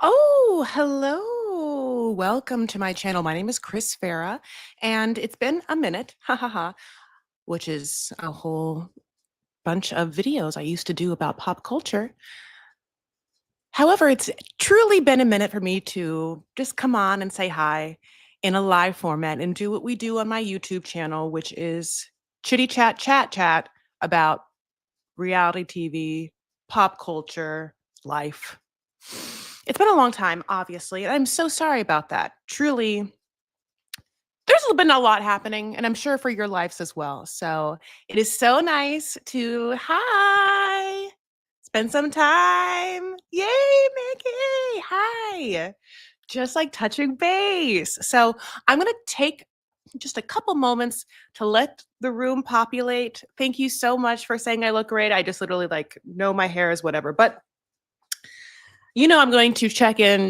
Oh, hello. Welcome to my channel. My name is Chris Farah, and it's been a minute, ha ha ha, which is a whole bunch of videos I used to do about pop culture. However, it's truly been a minute for me to just come on and say hi in a live format and do what we do on my YouTube channel, which is chitty chat about reality TV, pop culture, life. It's been a long time, obviously, and I'm so sorry about that. Truly, there's been a lot happening, and I'm sure for your lives as well. So it is so nice to spend some time. Yay, Mickey! Hi. Just like touching base. So I'm gonna take just a couple moments to let the room populate. Thank you so much for saying I look great. I just literally like know my hair is whatever, but I'm going to check in,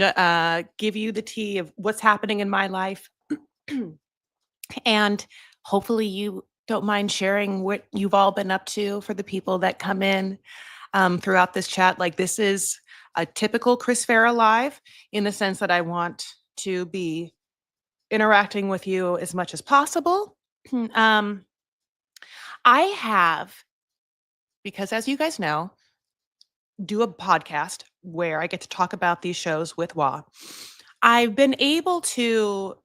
give you the tea of what's happening in my life. And hopefully you don't mind sharing what you've all been up to for the people that come in throughout this chat. Like, this is a typical Chris Farah live in the sense that I want to be interacting with you as much as possible. um, I have, because as you guys know, do a podcast where I get to talk about these shows with Wa. I've been able to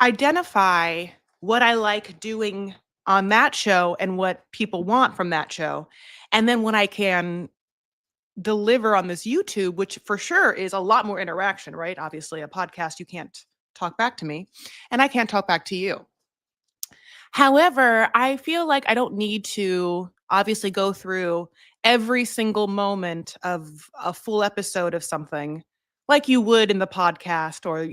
identify what I like doing on that show and what people want from that show. And then when I can deliver on this YouTube, which for sure is a lot more interaction, right? Obviously, a podcast, you can't talk back to me, and I can't talk back to you. However, I feel like I don't need to obviously go through every single moment of a full episode of something like you would in the podcast or,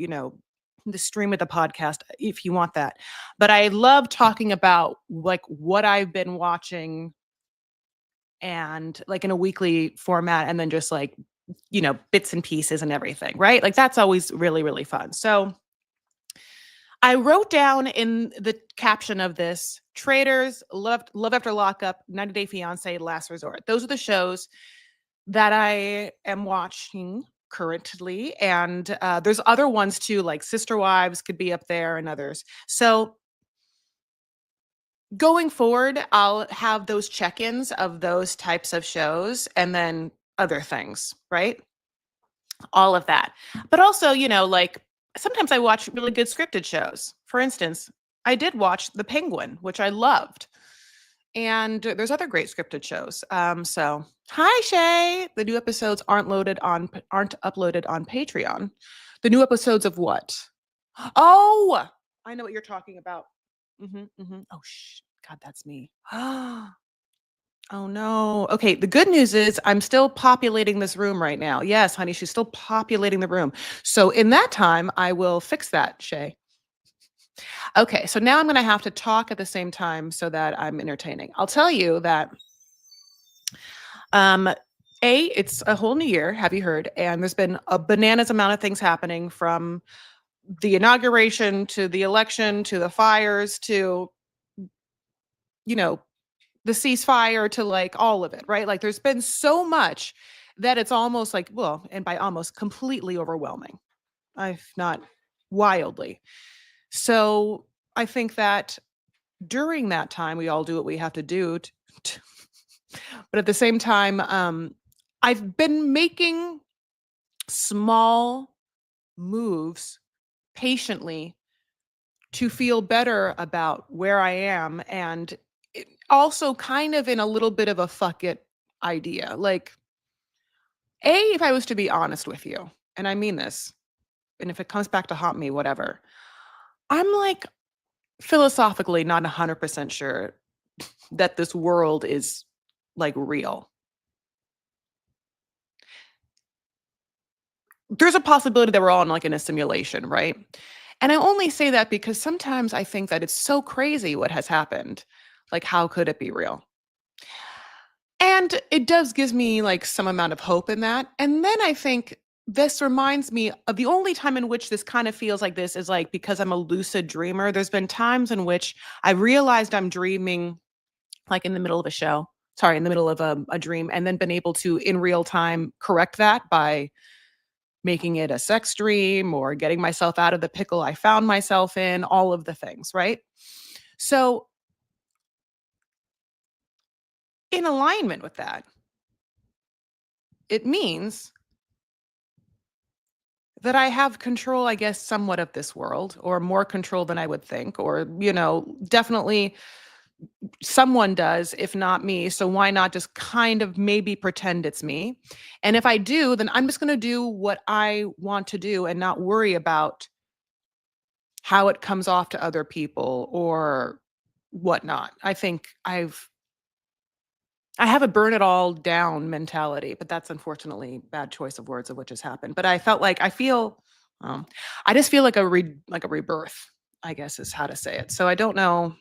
the stream of the podcast if you want that. But I love talking about like what I've been watching and like in a weekly format and then just like, bits and pieces and everything, right? Like that's always really, really fun. So I wrote down in the caption of this Traders, Love After Lockup, 90 Day Fiance, Last Resort. Those are the shows that I am watching currently. And there's other ones too, like Sister Wives could be up there and others. So going forward, I'll have those check ins of those types of shows and then other things, right? All of that. But also, like sometimes I watch really good scripted shows. For instance, I did watch The Penguin, which I loved. And there's other great scripted shows. So hi Shay. The new episodes aren't uploaded on Patreon. The new episodes of what? Oh, I know what you're talking about. Oh God, that's me. Oh no. Okay, the good news is I'm still populating this room right now. Yes, honey, she's still populating the room. So in that time, I will fix that, Shay. Okay, so now I'm going to have to talk at the same time so that I'm entertaining. I'll tell you that um it's a whole new year, have you heard? And there's been a bananas amount of things happening from the inauguration to the election to the fires to you know the ceasefire to like all of it, right? Like there's been so much that it's almost like, well, and by almost completely overwhelming, if not wildly. So I think that during that time, we all do what we have to do. But at the same time, I've been making small moves patiently to feel better about where I am and also kind of in a little bit of a fuck it idea. Like, if I was to be honest with you, and I mean this, and if it comes back to haunt me, whatever, I'm like philosophically not 100% sure that this world is like real. There's a possibility that we're all in a simulation, right? And I only say that because sometimes I think that it's so crazy what has happened. Like, how could it be real? And it does gives me like some amount of hope in that. And then I think this reminds me of the only time in which this kind of feels like this is like because I'm a lucid dreamer. There's been times in which I realized I'm dreaming like in the middle of a show, sorry, in the middle of a dream, and then been able to in real time correct that by making it a sex dream or getting myself out of the pickle I found myself in, all of the things, right? So, in alignment with that, it means that I have control, I guess, somewhat of this world, or more control than I would think, or, definitely someone does, if not me. So why not just kind of maybe pretend it's me? And if I do, then I'm just going to do what I want to do and not worry about how it comes off to other people or whatnot. I think I have a burn it all down mentality, but that's unfortunately bad choice of words of which has happened. But um, I just feel like like a rebirth, I guess is how to say it. So I don't know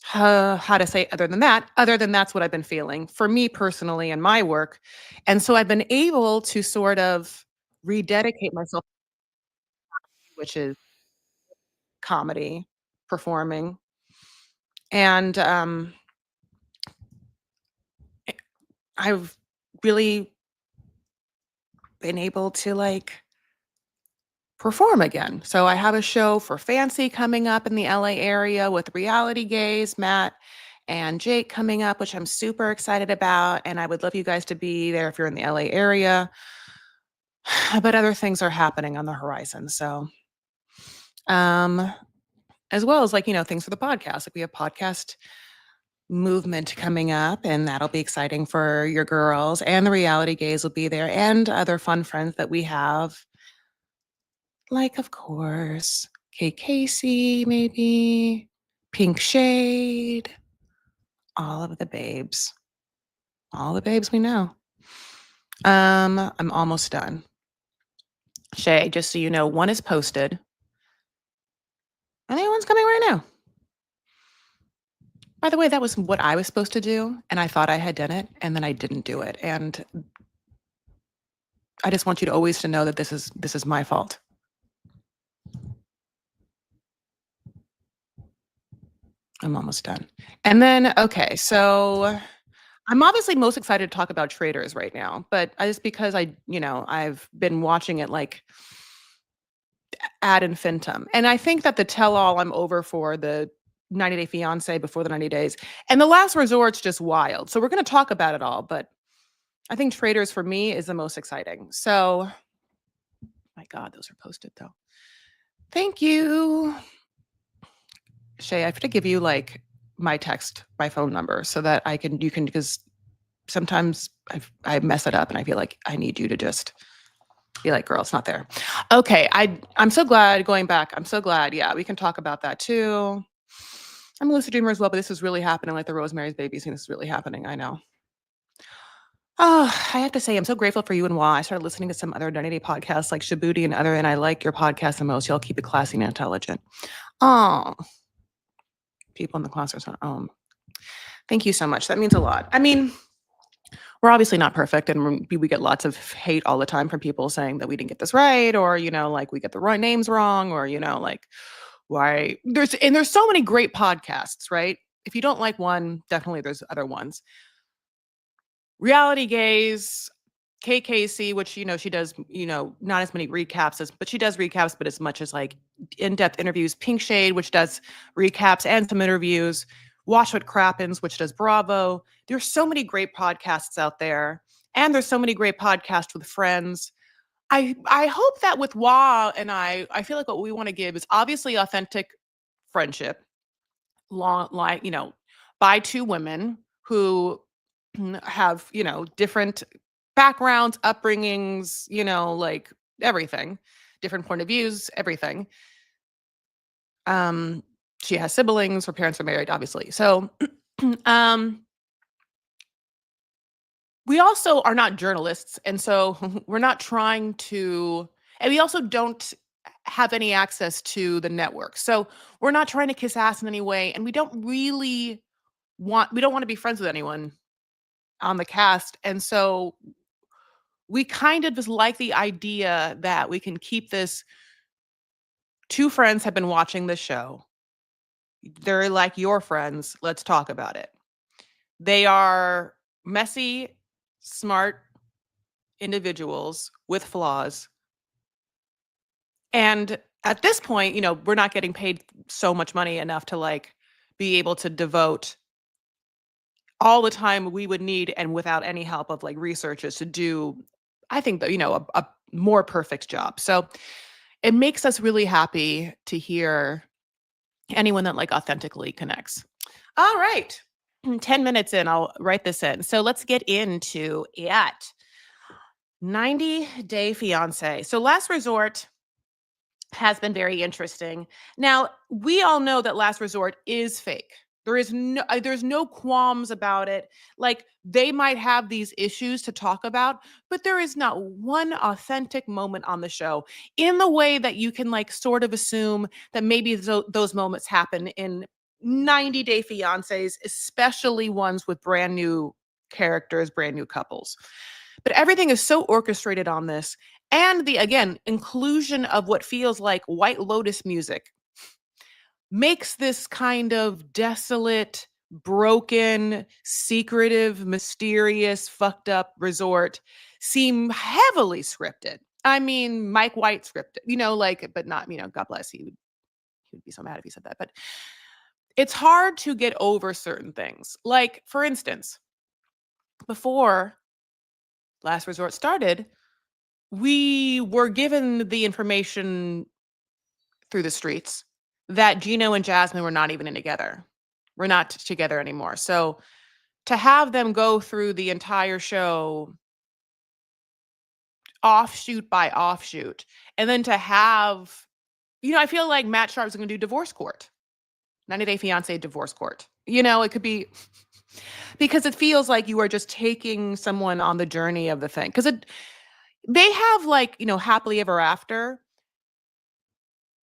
how to say other than that's what I've been feeling for me personally in my work. And so I've been able to sort of rededicate myself, which is comedy, performing. And I've really been able to like perform again. So I have a show for Fancy coming up in the LA area with Reality Gaze, Matt and Jake coming up, which I'm super excited about. And I would love you guys to be there if you're in the LA area. But other things are happening on the horizon. So, um, as well as like, things for the podcast. Like we have podcast movement coming up, and that'll be exciting for your girls. And the Reality Gaze will be there, and other fun friends that we have. Like, of course, Kate Casey, maybe, Pink Shade, all of the babes. All the babes we know. I'm almost done. Shay, just so you know, one is posted, and the other one's coming right now. By the way, that was what I was supposed to do, and I thought I had done it, and then I didn't do it. And I just want you to always to know that this is my fault. I'm almost done. And then, okay, so I'm obviously most excited to talk about traders right now, but just because I've been watching it like ad infinitum. And I think that the tell all I'm over for the 90 Day Fiance before the 90 days. And the last resort's just wild. So we're going to talk about it all, but I think traders for me is the most exciting. So, my God, those are posted though. Thank you. Shay, I have to give you like my phone number so that you can, because sometimes I mess it up and I feel like I need you to just be like, girl, it's not there. Okay. I'm so glad going back. I'm so glad. Yeah, we can talk about that too. I'm a lucid dreamer as well, but this is really happening. Like the Rosemary's Baby scene, this is really happening. I know. Oh, I have to say, I'm so grateful for you and Wah. I started listening to some other Identity podcasts like Shabuti and I like your podcast the most. Y'all keep it classy and intelligent. Oh, people in the class are so, thank you so much. That means a lot. I mean, we're obviously not perfect, and we get lots of hate all the time from people saying that we didn't get this right, or like we get the right names wrong, or like why there's so many great podcasts, right? If you don't like one, definitely there's other ones. Reality Gaze, KKC, which she does, not as many recaps but she does recaps, but as much as like in-depth interviews. Pink Shade, which does recaps and some interviews. Watch What Crappens, which does Bravo. There's so many great podcasts out there, and there's so many great podcasts with friends. I hope that with Wah and I feel like what we want to give is obviously authentic friendship, long like by two women who have different backgrounds, upbringings, like everything, different point of views, everything. um she has siblings, her parents are married, obviously. So um we also are not journalists, and so we're not trying to, and we also don't have any access to the network, so we're not trying to kiss ass in any way, and we don't want to be friends with anyone on the cast. And so we kind of just like the idea that we can keep this. Two friends have been watching the show. They're like your friends. Let's talk about it. They are messy, smart, individuals with flaws. And at this point, we're not getting paid so much money enough to like be able to devote all the time we would need and without any help of like researchers to do, I think that, a more perfect job. So it makes us really happy to hear anyone that like authentically connects. All right. 10 minutes in, I'll write this in. So let's get into it. 90 Day Fiance. So Last Resort has been very interesting. Now, we all know that Last Resort is fake. There's no qualms about it. Like they might have these issues to talk about, but there is not one authentic moment on the show in the way that you can like sort of assume that maybe those moments happen in 90 Day Fiancés, especially ones with brand new characters, brand new couples. But everything is so orchestrated on this. And the, again, inclusion of what feels like White Lotus music makes this kind of desolate, broken, secretive, mysterious, fucked up resort seem heavily scripted. I mean, Mike White scripted, like, but not, God bless, he would be so mad if he said that. But it's hard to get over certain things. Like, for instance, before Last Resort started, we were given the information through the streets that Gino and Jasmine were not even together. We're not together anymore. So to have them go through the entire show offshoot by offshoot, and then to have, I feel like Matt Sharp's going to do divorce court, 90 Day Fiance divorce court. It could be because it feels like you are just taking someone on the journey of the thing. Because they have like, happily ever after.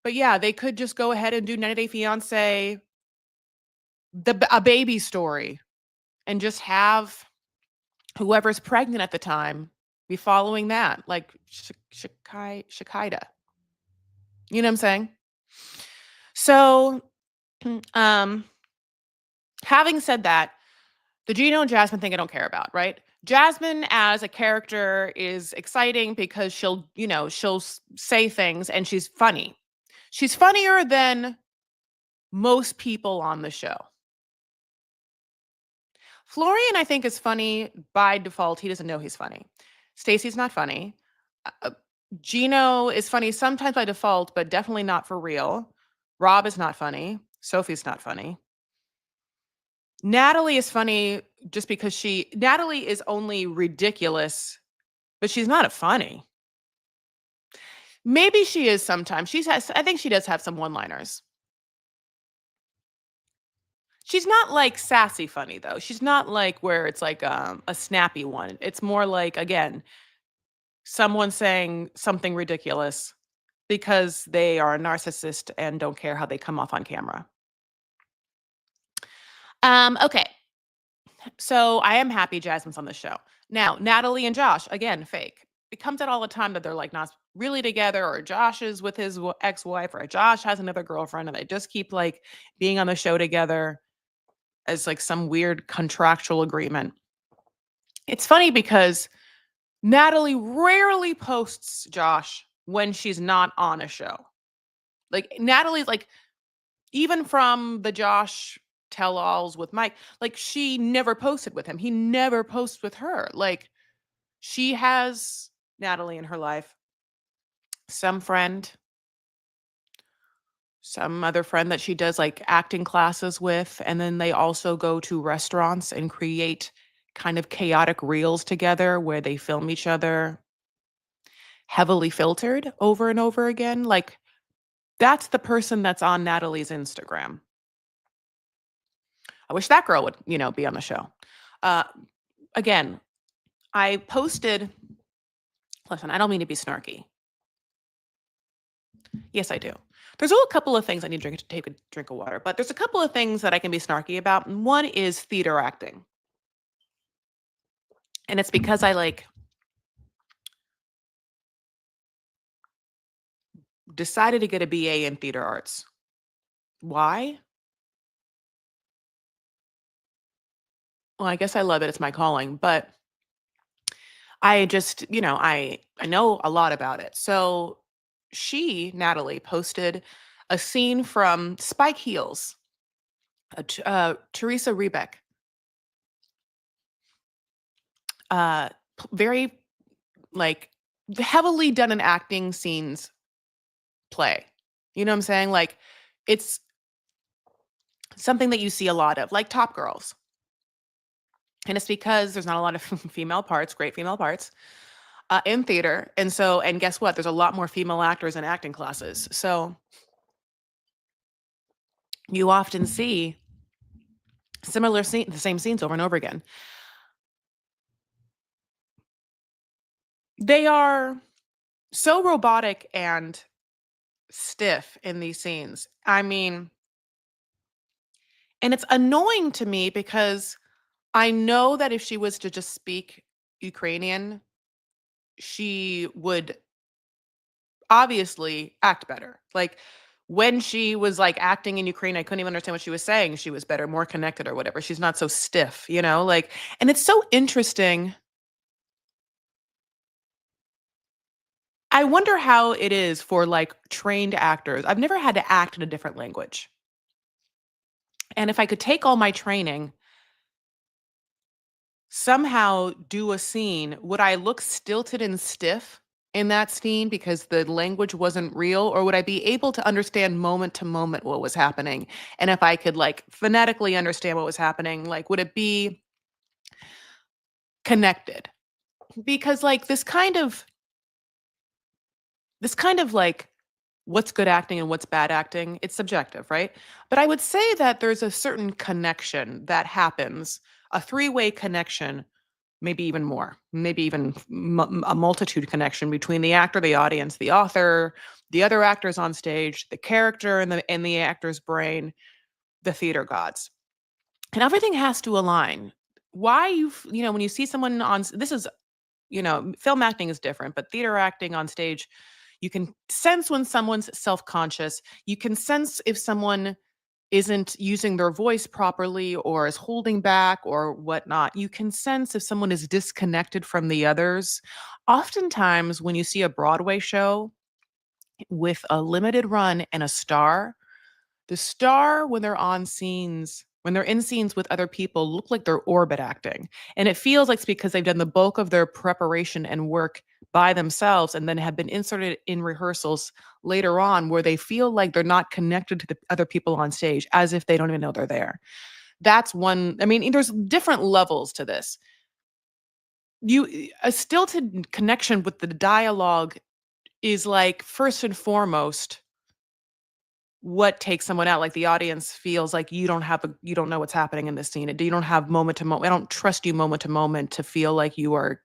But yeah, they could just go ahead and do 90 Day Fiance, a baby story, and just have whoever's pregnant at the time be following that, like Shakida. You know what I'm saying? So, um, having said that, the Gino and Jasmine thing I don't care about, right? Jasmine as a character is exciting because she'll say things and she's funny. She's funnier than most people on the show. Florian, I think, is funny by default. He doesn't know he's funny. Stacy's not funny. Uh, Gino is funny sometimes by default, but definitely not for real. Rob is not funny. Sophie's not funny. Natalie is funny just because Natalie is only ridiculous, but she's not a funny. Maybe she is sometimes. I think she does have some one-liners. She's not like sassy funny though. She's not like where it's like a snappy one. It's more like, again, someone saying something ridiculous because they are a narcissist and don't care how they come off on camera. Okay. So I am happy Jasmine's on the show. Now, Natalie and Josh, again, fake. It comes out all the time that they're like not really together, or Josh is with his ex-wife, or Josh has another girlfriend, and they just keep like being on the show together as like some weird contractual agreement. It's funny because Natalie rarely posts Josh when she's not on a show. Like Natalie's like, even from the Josh tell-alls with Mike, like she never posted with him. He never posts with her. Like she has Natalie in her life. Some friend, some other friend that she does like acting classes with, and then they also go to restaurants and create kind of chaotic reels together where they film each other heavily filtered over and over again. Like that's the person that's on Natalie's Instagram. I wish that girl would, be on the show. Uh, Again, I posted, listen, I don't mean to be snarky. Yes, I do. There's a couple of things I need to take a drink of water, but there's a couple of things that I can be snarky about. And one is theater acting. And it's because I like decided to get a BA in theater arts. Why? Well, I guess I love it. It's my calling, but I just, I know a lot about it. So Natalie, posted a scene from Spike Heels, Teresa Rebeck, uh, very like heavily done in acting scenes play. You know what I'm saying? Like it's something that you see a lot of, like Top Girls. And it's because there's not a lot of female parts, great female parts, in theater. And guess what? There's a lot more female actors in acting classes. So you often see the same scenes over and over again. They are so robotic and stiff in these scenes. I mean, and it's annoying to me because I know that if she was to just speak Ukrainian, she would obviously act better. Like when she was like acting in Ukraine, I couldn't even understand what she was saying. She was better, more connected or whatever. She's not so stiff, like, and it's so interesting. I wonder how it is for like trained actors. I've never had to act in a different language. And if I could take all my training, somehow do a scene, would I look stilted and stiff in that scene because the language wasn't real? Or would I be able to understand moment to moment what was happening? And if I could like phonetically understand what was happening, like would it be connected? Because like this kind of like what's good acting and what's bad acting, it's subjective, right? But I would say that there's a certain connection that happens, a three-way connection, maybe even more, maybe even a multitude connection between the actor, the audience, the author, the other actors on stage, the character in the actor's brain, the theater gods. And everything has to align. Why when you see someone this is, film acting is different, but theater acting on stage, you can sense when someone's self-conscious. You can sense if someone isn't using their voice properly or is holding back or whatnot. You can sense if someone is disconnected from the others. Oftentimes, when you see a Broadway show with a limited run and a star, the star, when they're in scenes with other people, look like they're orbit acting. And it feels like it's because they've done the bulk of their preparation and work by themselves and then have been inserted in rehearsals later on where they feel like they're not connected to the other people on stage, as if they don't even know they're there. That's one. I mean, there's different levels to this. A stilted connection with the dialogue is like first and foremost what takes someone out. Like the audience feels like you don't know what's happening in this scene. You don't have moment to moment. I don't trust you moment to moment to feel like you are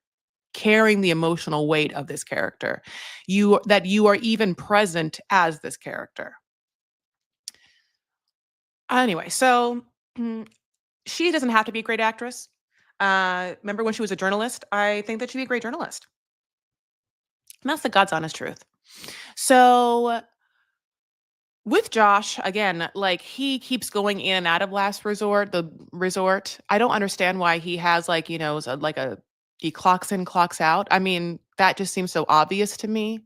carrying the emotional weight of this character. That you are even present as this character. Anyway, so she doesn't have to be a great actress. Remember when she was a journalist? I think that she'd be a great journalist. And that's the God's honest truth. So with Josh, again, like he keeps going in and out of the resort. I don't understand why he has like, he clocks in, clocks out. I mean, that just seems so obvious to me.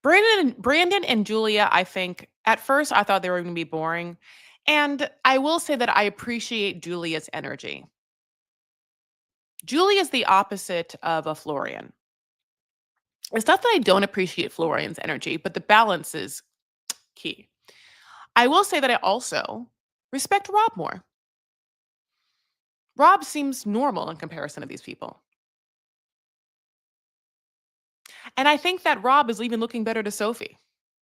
Brandon and Julia, I think at first I thought they were going to be boring. And I will say that I appreciate Julia's energy. Julia is the opposite of a Florian. It's not that I don't appreciate Florian's energy, but the balance is key. I will say that I also respect Rob more. Rob seems normal in comparison to these people. And I think that Rob is even looking better to Sophie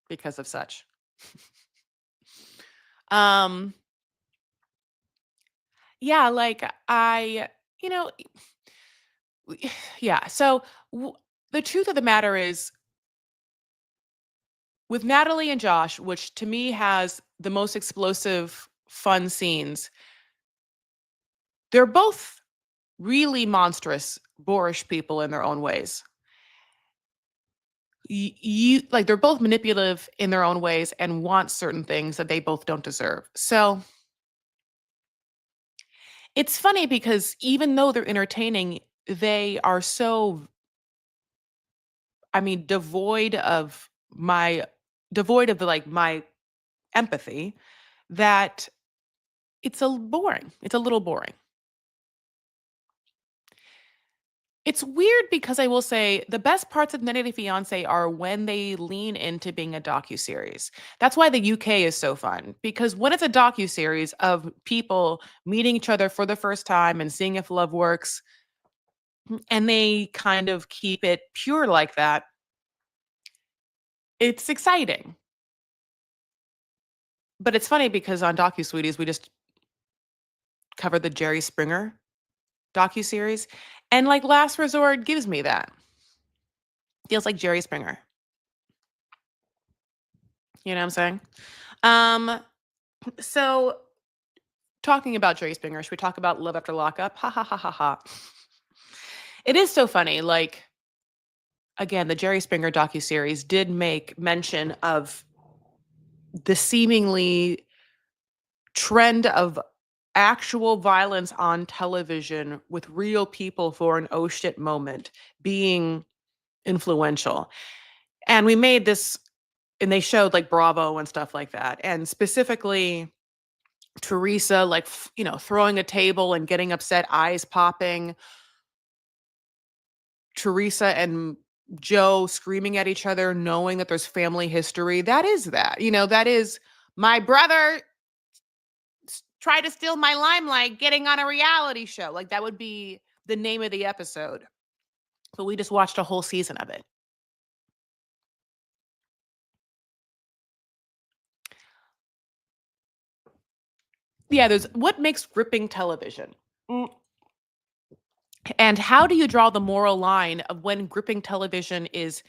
because of such. um yeah, like you know, yeah. So the truth of the matter is with Natalie and Josh, which to me has the most explosive fun scenes, they're both really monstrous, boorish people in their own ways. You like they're both manipulative in their own ways and want certain things that they both don't deserve. So It's funny because even though they're entertaining, they are so, I mean, devoid of the, like, my empathy, that boring. It's a little boring. It's weird because I will say the best parts of 90 Day Fiancé are when they lean into being a docuseries. That's why the UK is so fun, because when it's a docuseries of people meeting each other for the first time and seeing if love works, and they kind of keep it pure like that, it's exciting. But it's funny because on docu-sweeties, we just covered the Jerry Springer docuseries, and, like, Last Resort gives me that. Feels like Jerry Springer. You know what I'm saying? Um, so talking about Jerry Springer, should we talk about Love After Lockup? Ha ha ha ha ha. It is so funny. Like, again, the Jerry Springer docuseries did make mention of the seemingly trend of actual violence on television with real people for an oh shit moment being influential. And we made this, and they showed like Bravo and stuff like that. And specifically, Teresa, like, throwing a table and getting upset, eyes popping. Teresa and Joe screaming at each other, knowing that there's family history. That is that. That is my brother tried to steal my limelight getting on a reality show. Like, that would be the name of the episode. But we just watched a whole season of it. Yeah, there's what makes gripping television. Mm, And how do you draw the moral line of when gripping television is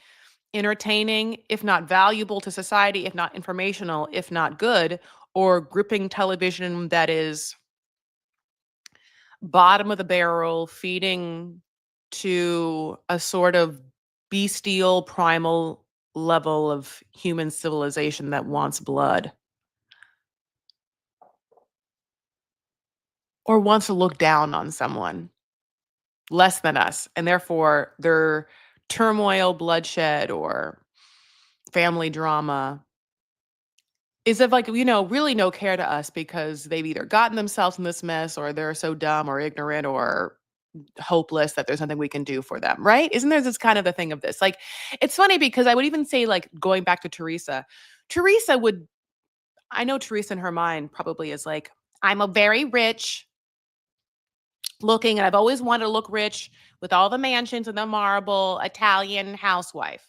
entertaining, if not valuable to society, if not informational, if not good, or gripping television that is bottom of the barrel, feeding to a sort of bestial, primal level of human civilization that wants blood or wants to look down on someone less than us, and therefore their turmoil, bloodshed, or family drama is of, like, really no care to us because they've either gotten themselves in this mess or they're so dumb or ignorant or hopeless that there's nothing we can do for them, right? Isn't there this kind of the thing of this? Like, it's funny because I would even say, like, going back to Teresa, Teresa would, I know Teresa in her mind probably is like, I'm a very rich looking, and I've always wanted to look rich with all the mansions and the marble Italian housewife.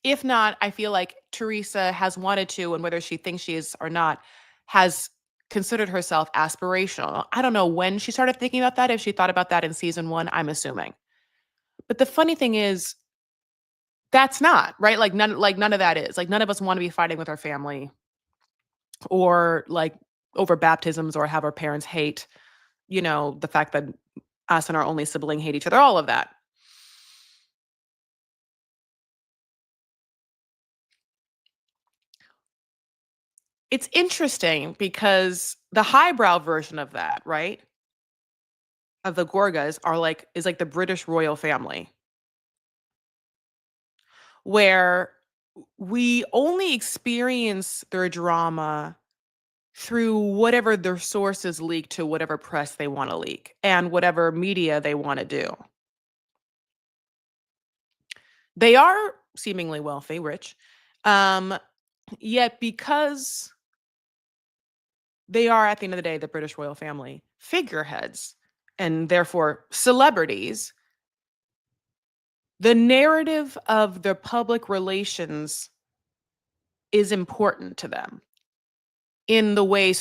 If not, I feel like Teresa has wanted to, and whether she thinks she is or not, has considered herself aspirational. I don't know when she started thinking about that, if she thought about that in season 1, I'm assuming. But the funny thing is, that's not, right? Like none of that is. Like, none of us wanna be fighting with our family or, like, over baptisms or have our parents hate, the fact that us and our only sibling hate each other, all of that. It's interesting because the highbrow version of that, right? Of the Gorgas is like the British royal family, where we only experience their drama through whatever their sources leak to whatever press they wanna leak and whatever media they wanna do. They are seemingly wealthy, rich, um, yet because they are, at the end of the day, the British royal family figureheads and therefore celebrities, the narrative of their public relations is important to them in the way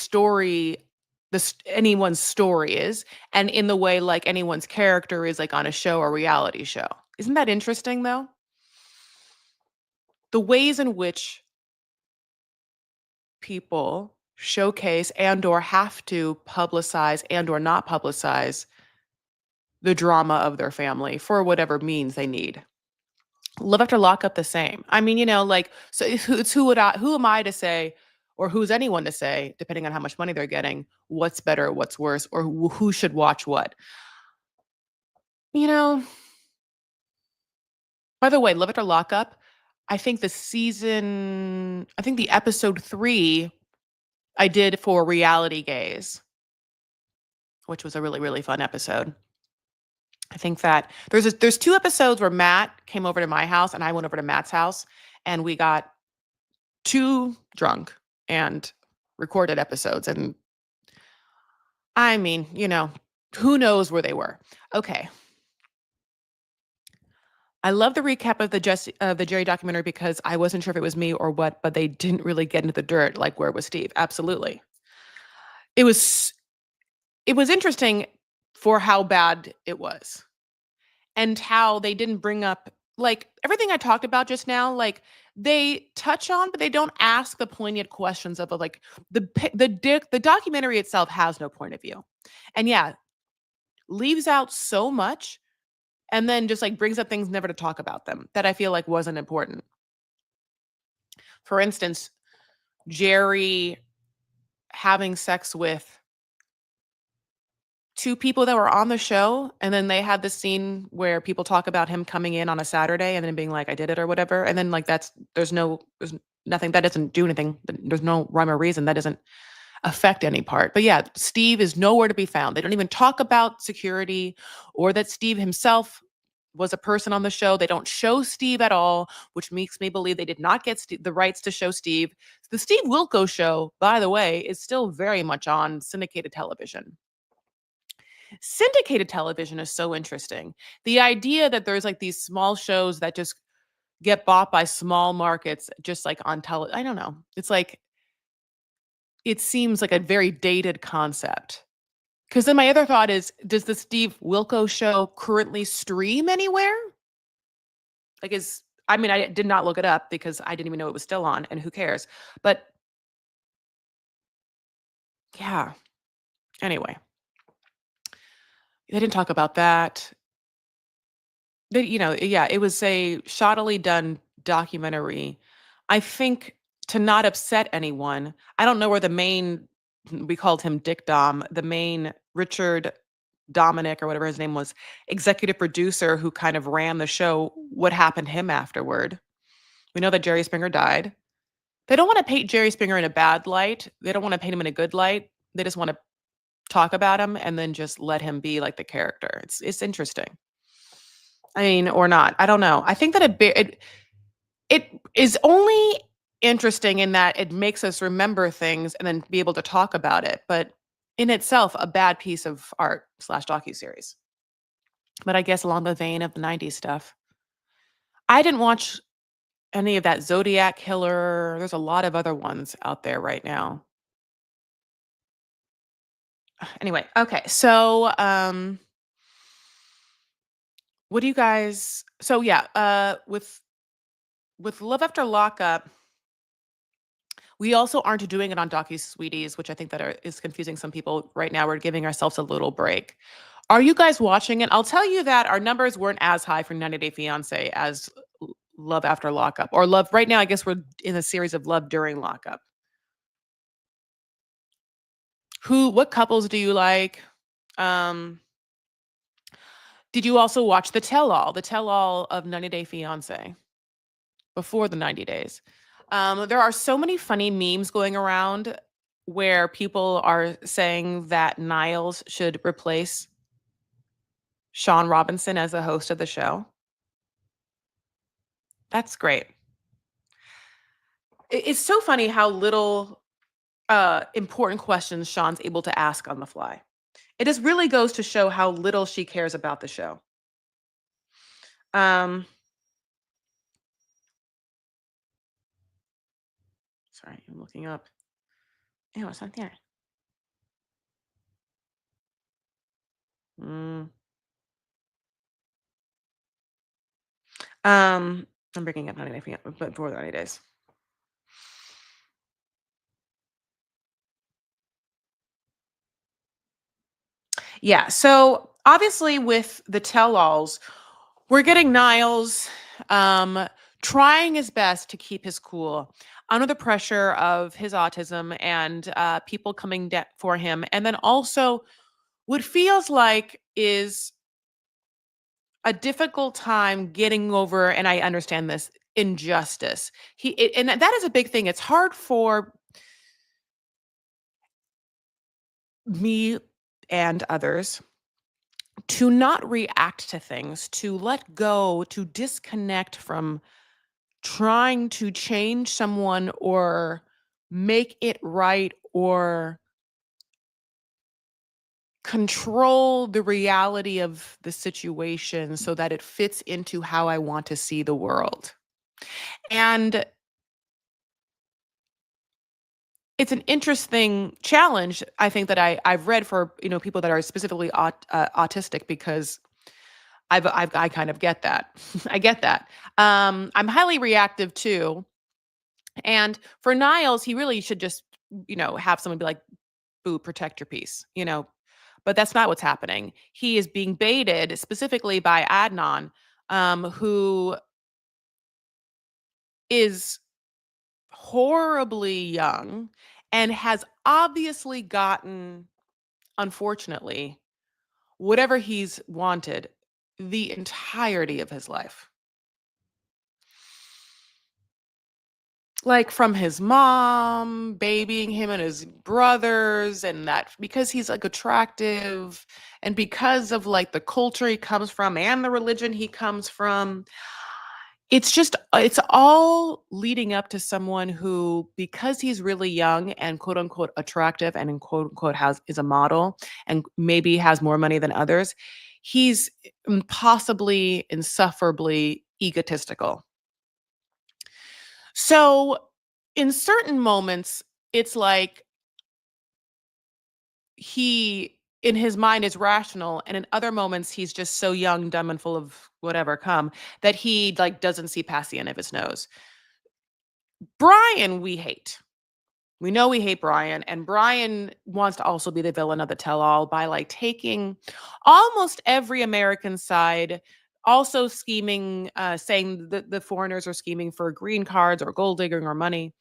anyone's story is, and in the way, like, anyone's character is, like, on a show or reality show. Isn't that interesting, though? The ways in which people showcase and or have to publicize and or not publicize the drama of their family for whatever means they need. Love After Lockup the same. I mean, like, so who am I to say, or who's anyone to say, depending on how much money they're getting, what's better, what's worse, or who should watch what. You know, by the way, Love After Lockup, I think the episode 3 I did for Reality Gaze, which was a really, really fun episode. I think that there's 2 episodes where Matt came over to my house and I went over to Matt's house, and we got too drunk and recorded episodes, and I mean, who knows where they were. Okay. I love the recap of the Jerry documentary because I wasn't sure if it was me or what, but they didn't really get into the dirt, like, where was Steve? Absolutely. It was it was interesting for how bad it was, and how they didn't bring up, like, everything I talked about just now, like, they touch on, but they don't ask the poignant questions of, like, the documentary itself has no point of view. And yeah, leaves out so much, and then just, like, brings up things never to talk about them that I feel like wasn't important. For instance, Jerry having sex with 2 people that were on the show, and then they had this scene where people talk about him coming in on a Saturday and then being like, "I did it," or whatever, and then, like, there's nothing, that doesn't do anything, there's no rhyme or reason, that doesn't affect any part. But yeah, Steve is nowhere to be found. They don't even talk about security or that Steve himself was a person on the show. They don't show Steve at all, which makes me believe they did not get the rights to show Steve. The Steve Wilkos show, by the way, is still very much on syndicated television. Syndicated television is so interesting. The idea that there's, like, these small shows that just get bought by small markets, just like on tele, I don't know. It's like, it seems like a very dated concept. Because then my other thought is, does the Steve Wilkos show currently stream anywhere? Like, I mean, I did not look it up because I didn't even know it was still on, and who cares? But yeah, anyway, they didn't talk about that. Yeah, it was a shoddily done documentary. I think, to not upset anyone, I don't know where the main, we called him Dick Dom, the main Richard Dominic or whatever his name was, executive producer who kind of ran the show, what happened to him afterward. We know that Jerry Springer died. They don't want to paint Jerry Springer in a bad light. They don't want to paint him in a good light. They just want to talk about him and then just let him be like the character. It's interesting. I mean, or not. I don't know. I think that it is only interesting in that it makes us remember things and then be able to talk about it. But in itself, a bad piece of art slash docuseries. But I guess along the vein of the 90s stuff. I didn't watch any of that Zodiac Killer. There's a lot of other ones out there right now. Anyway, okay. So, what do you guys, so yeah, with Love After Lockup, we also aren't doing it on docu-sweeties, which I think is confusing some people right now. We're giving ourselves a little break. Are you guys watching it? I'll tell you that our numbers weren't as high for 90 Day Fiance as Love After Lockup, or Love. Right now, I guess we're in a series of Love During Lockup. What couples do you like? Um, did you also watch the tell all of 90 Day Fiance before the 90 days? There are so many funny memes going around where people are saying that Niles should replace Sean Robinson as the host of the show. That's great. It's so funny how little important questions Sean's able to ask on the fly. It just really goes to show how little she cares about the show. Um, Sorry, I'm looking up. Ew, it's not there. Mm. I'm bringing up 90 Day Fiancé, but before the 90 days. Yeah. So obviously, with the tell-alls, we're getting Niles trying his best to keep his cool. under the pressure of his autism and people coming for him. And then also, what feels like is a difficult time getting over, and I understand this, injustice. And that is a big thing. It's hard for me and others to not react to things, to let go, to disconnect from trying to change someone or make it right or control the reality of the situation so that it fits into how I want to see the world. And it's an interesting challenge, I think, that I've read for, people that are specifically autistic, because I kind of get that. I get that. I'm highly reactive too, and for Niles, he really should just, have someone be like, "Boo, protect your peace," But that's not what's happening. He is being baited specifically by Adnan, who is horribly young and has obviously gotten, unfortunately, whatever he's wanted the entirety of his life. Like, from his mom babying him and his brothers, and that because he's, like, attractive, and because of, like, the culture he comes from and the religion he comes from. It's all leading up to someone who, because he's really young and quote unquote attractive and in quote unquote has is a model and maybe has more money than others, he's impossibly, insufferably egotistical. So in certain moments, it's like he in his mind is rational, and in other moments he's just so young, dumb, and full of whatever come that he like doesn't see past the end of his nose. Brian, we hate. We know we hate Brian, and Brian wants to also be the villain of the tell-all by like taking almost every American side, also scheming, saying that the foreigners are scheming for green cards or gold digging or money.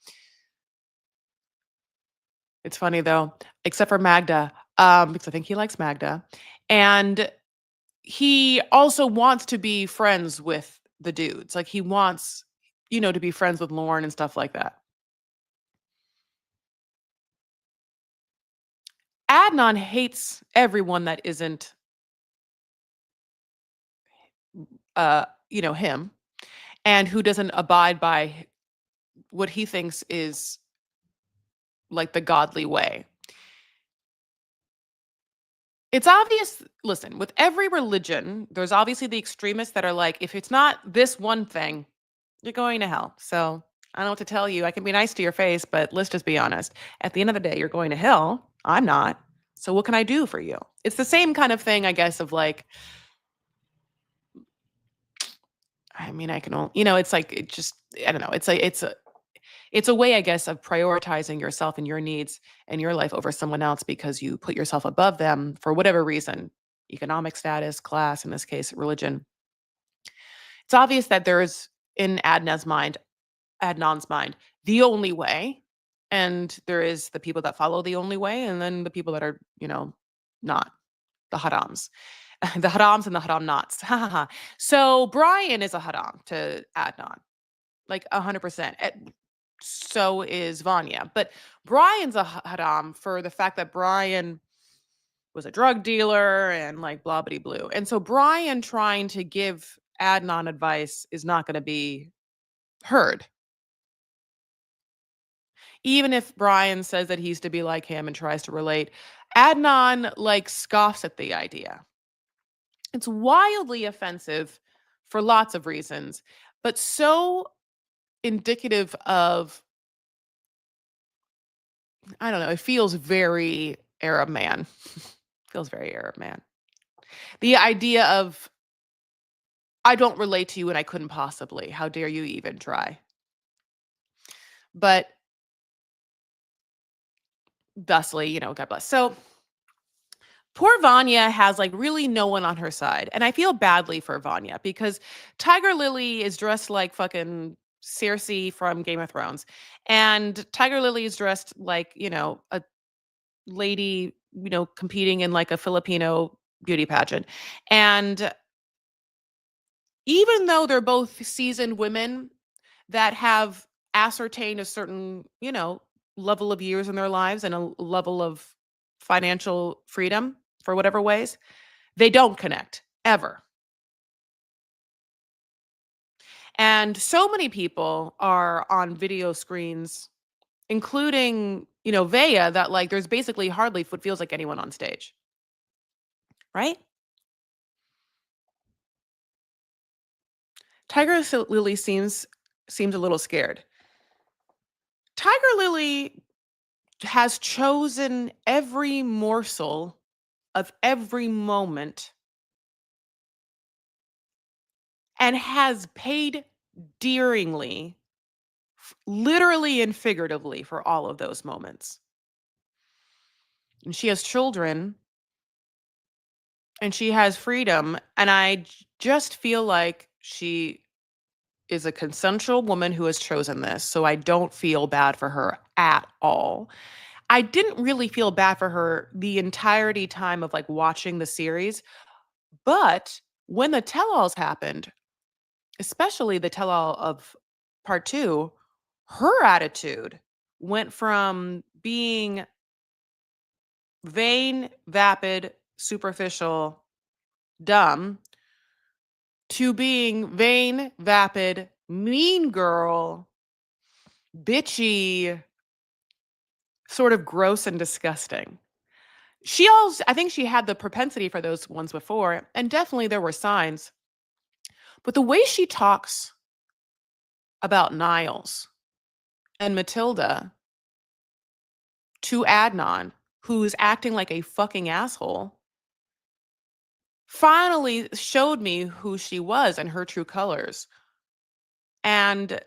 It's funny though, except for Magda, because I think he likes Magda, and he also wants to be friends with the dudes. Like he wants, to be friends with Lauren and stuff like that. Adnan hates everyone that isn't, him, and who doesn't abide by what he thinks is like the godly way. It's obvious, listen, with every religion, there's obviously the extremists that are like, if it's not this one thing, you're going to hell. So I don't know what to tell you. I can be nice to your face, but let's just be honest. At the end of the day, you're going to hell. I'm not. So what can I do for you? It's the same kind of thing, I guess, of like, I mean, I can only, it's like, it just, I don't know. It's a way, I guess, of prioritizing yourself and your needs and your life over someone else because you put yourself above them for whatever reason, economic status, class, in this case, religion. It's obvious that there is in Adnan's mind, the only way, and there is the people that follow the only way, and then the people that are, not the harams, the harams and the haram nots. Ha ha ha. So Brian is a haram to Adnan, like 100%. So is Vanya. But Brian's a haram for the fact that Brian was a drug dealer and like blah blah blue. And so Brian trying to give Adnan advice is not going to be heard. Even if Brian says that he's to be like him and tries to relate, Adnan like scoffs at the idea. It's wildly offensive for lots of reasons, but so indicative of, I don't know, it feels very Arab man. Feels very Arab man. The idea of, I don't relate to you and I couldn't possibly. How dare you even try? But thusly, God bless. So poor Vanya has like really no one on her side. And I feel badly for Vanya because Tiger Lily is dressed like fucking Cersei from Game of Thrones. And Tiger Lily is dressed like, a lady, competing in like a Filipino beauty pageant. And even though they're both seasoned women that have ascertained a certain, level of years in their lives and a level of financial freedom for whatever ways, they don't connect ever. And so many people are on video screens, including, Vea, that like there's basically hardly what feels like anyone on stage, right? Lily seems a little scared. Tiger Lily has chosen every morsel of every moment and has paid dearingly, literally and figuratively, for all of those moments. And she has children and she has freedom. And just feel like she is a consensual woman who has chosen this. So I don't feel bad for her at all. I didn't really feel bad for her the entirety time of like watching the series, but when the tell-alls happened, especially the tell-all of part 2, her attitude went from being vain, vapid, superficial, dumb to being vain, vapid, mean girl, bitchy, sort of gross and disgusting. I think she had the propensity for those ones before, and definitely there were signs. But the way she talks about Niles and Matilda to Adnan, who's acting like a fucking asshole, finally showed me who she was and her true colors. And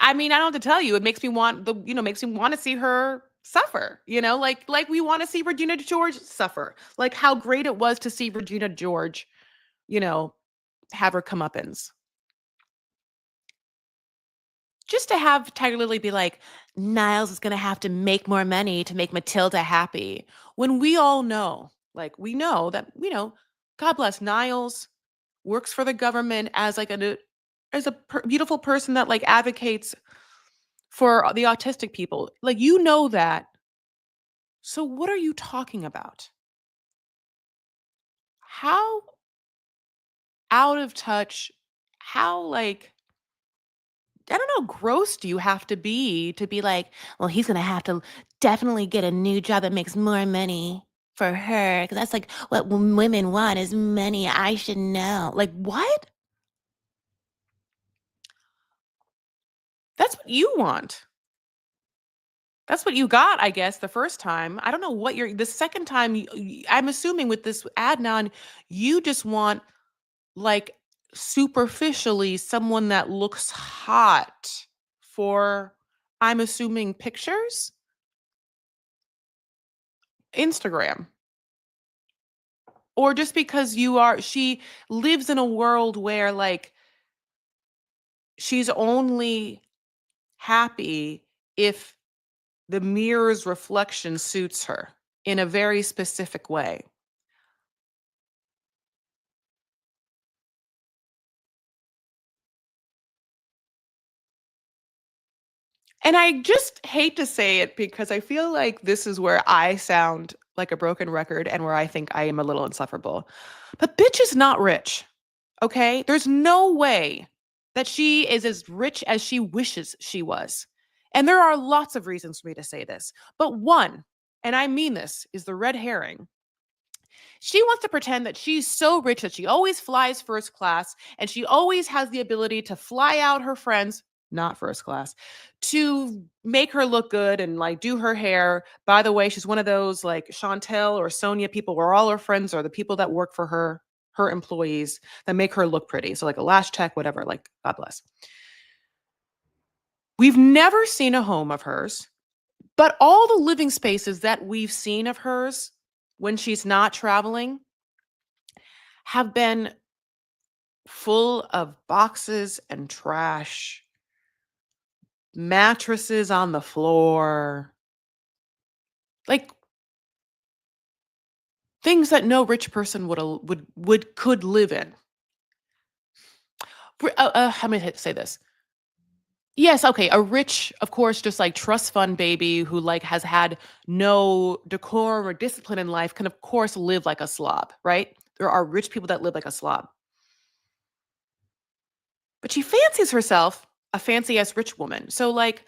I mean, I don't have to tell you, it makes me makes me want to see her suffer, like we want to see Regina George suffer. Like how great it was to see Regina George, you know, have her comeuppance. Just to have Tiger Lily be like, Niles is gonna have to make more money to make Matilda happy. When we all know, like we know that, God bless Niles works for the government as like a beautiful person that like advocates for the autistic people. Like that. So what are you talking about? How out of touch, how like I don't know, gross do you have to be like, well, he's gonna have to definitely get a new job that makes more money for her. Cause that's like what women want is money. I should know. Like, what? That's what you want. That's what you got, I guess, the first time. I don't know what the second time, I'm assuming with this Adnan, you just want like superficially someone that looks hot for, I'm assuming, pictures, Instagram. Or just because she lives in a world where like she's only happy if the mirror's reflection suits her in a very specific way. And I just hate to say it because I feel like this is where I sound like a broken record and where I think I am a little insufferable. But bitch is not rich. Okay? There's no way that she is as rich as she wishes she was. And there are lots of reasons for me to say this. But one, and I mean this, is the red herring. She wants to pretend that she's so rich that she always flies first class and she always has the ability to fly out her friends, not first class, to make her look good and like do her hair. By the way, she's one of those like Chantel or Sonia people where all her friends are the people that work for her employees that make her look pretty. So like a lash tech, whatever, like God bless. We've never seen a home of hers, but all the living spaces that we've seen of hers when she's not traveling have been full of boxes and trash, mattresses on the floor, like things that no rich person would could live in. How many say this? Yes, okay, a rich, of course, just like trust fund baby who like has had no decorum or discipline in life can of course live like a slob, right? There are rich people that live like a slob. But she fancies herself a fancy ass rich woman. So like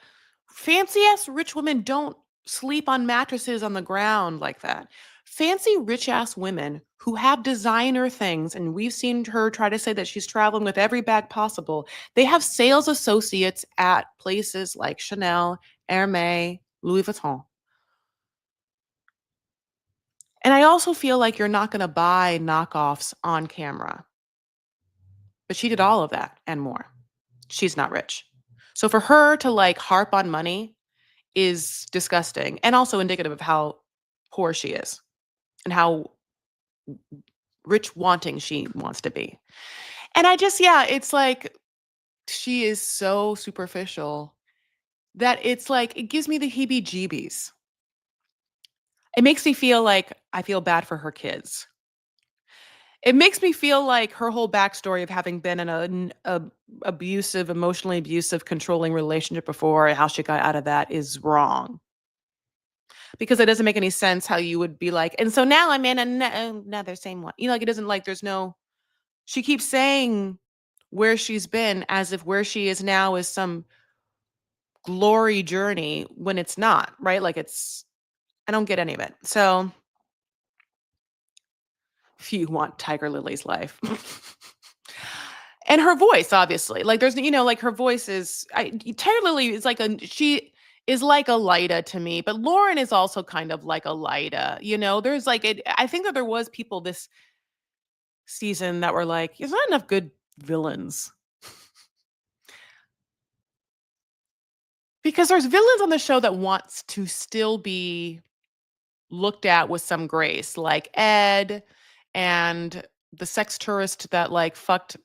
fancy ass rich women don't sleep on mattresses on the ground like that. Fancy rich ass women who have designer things, and we've seen her try to say that she's traveling with every bag possible. They have sales associates at places like Chanel, Hermes, Louis Vuitton. And I also feel like you're not going to buy knockoffs on camera. But she did all of that and more. She's not rich. So for her to like harp on money is disgusting and also indicative of how poor she is and how rich wanting she wants to be. And I just, yeah, it's like she is so superficial that it's like it gives me the heebie jeebies. It makes me feel like I feel bad for her kids. It makes me feel like her whole backstory of having been in a abusive, emotionally abusive, controlling relationship before and how she got out of that is wrong. Because it doesn't make any sense how you would be like, and so now I'm in another same one. Like it doesn't like there's no she keeps saying where she's been as if where she is now is some glory journey when it's not, right? Like it's I don't get any of it. So if you want Tiger Lily's life. And her voice, obviously. Like there's like her voice is Tiger Lily is like a she is like a Lida to me, but Lauren is also kind of like a Lida. There's like I think that there was people this season that were like, there's not enough good villains. Because there's villains on the show that wants to still be looked at with some grace, like Ed and the sex tourist that like fucked,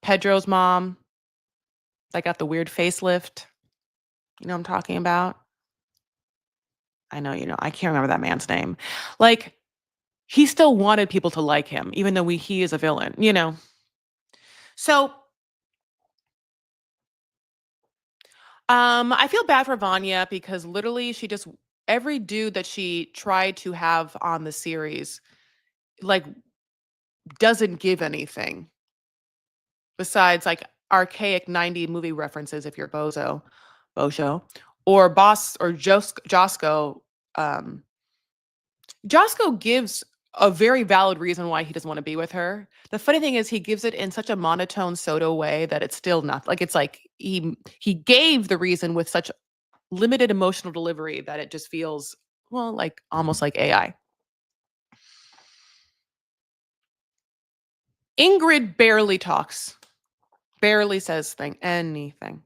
Pedro's mom that got the weird facelift. You know what I'm talking about? I know, I can't remember that man's name. Like, he still wanted people to like him, even though he is a villain. So, I feel bad for Vanya because literally she just every dude that she tried to have on the series, like, doesn't give anything besides like archaic 90 movie references if you're Bojo, or Boss or Josco. Um, Josco gives a very valid reason why he doesn't want to be with her. The funny thing is he gives it in such a monotone soda way that it's still not like it's like he gave the reason with such limited emotional delivery that it just feels well like almost like AI. Ingrid barely talks, barely says anything.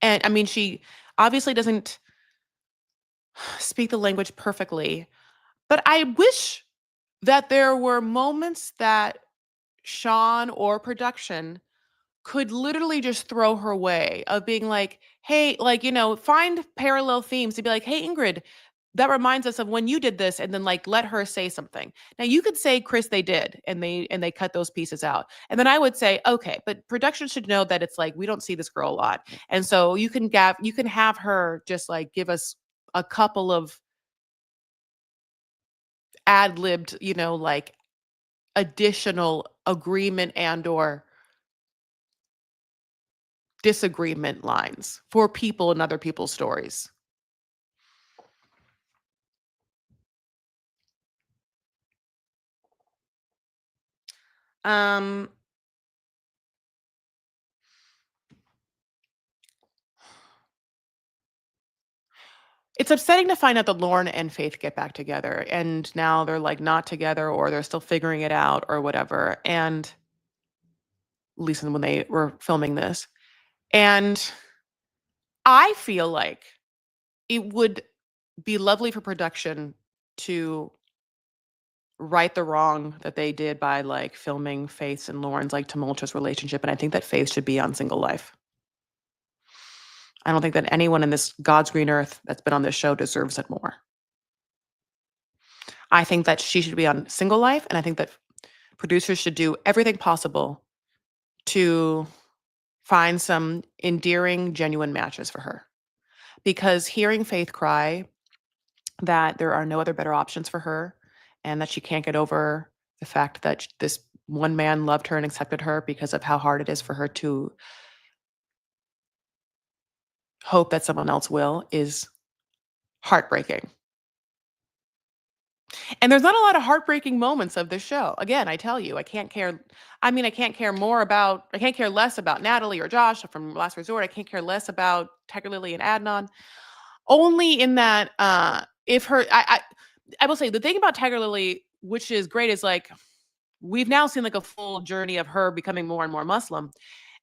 And I mean she obviously doesn't speak the language perfectly, but I wish that there were moments that Sean or production could literally just throw her way of being like, "Hey," like, find parallel themes to be like, "Hey, Ingrid, that reminds us of when you did this," and then, like, let her say something. Now you could say, "Chris, they did," and they cut those pieces out. And then I would say, "Okay, but production should know that it's like, we don't see this girl a lot." And so you can have her just, like, give us a couple of ad-libbed, like, additional agreement and/or disagreement lines for people and other people's stories. Um, it's upsetting to find out that Lauren and Faith get back together and now they're like not together or they're still figuring it out or whatever. And at least when they were filming this. And I feel like it would be lovely for production to right the wrong that they did by, like, filming Faith's and Lauren's, like, tumultuous relationship, and I think that Faith should be on Single Life. I don't think that anyone in this God's green earth that's been on this show deserves it more. I think that she should be on Single Life, and I think that producers should do everything possible to find some endearing, genuine matches for her. Because hearing Faith cry that there are no other better options for her and that she can't get over the fact that this one man loved her and accepted her because of how hard it is for her to hope that someone else will is heartbreaking. And there's not a lot of heartbreaking moments of this show. Again, I tell you, I can't care I can't care less about Natalie or Josh from Last Resort. I can't care less about Tiger Lily and Adnan. Only in that if her I will say the thing about Tiger Lily, which is great, is like we've now seen like a full journey of her becoming more and more Muslim.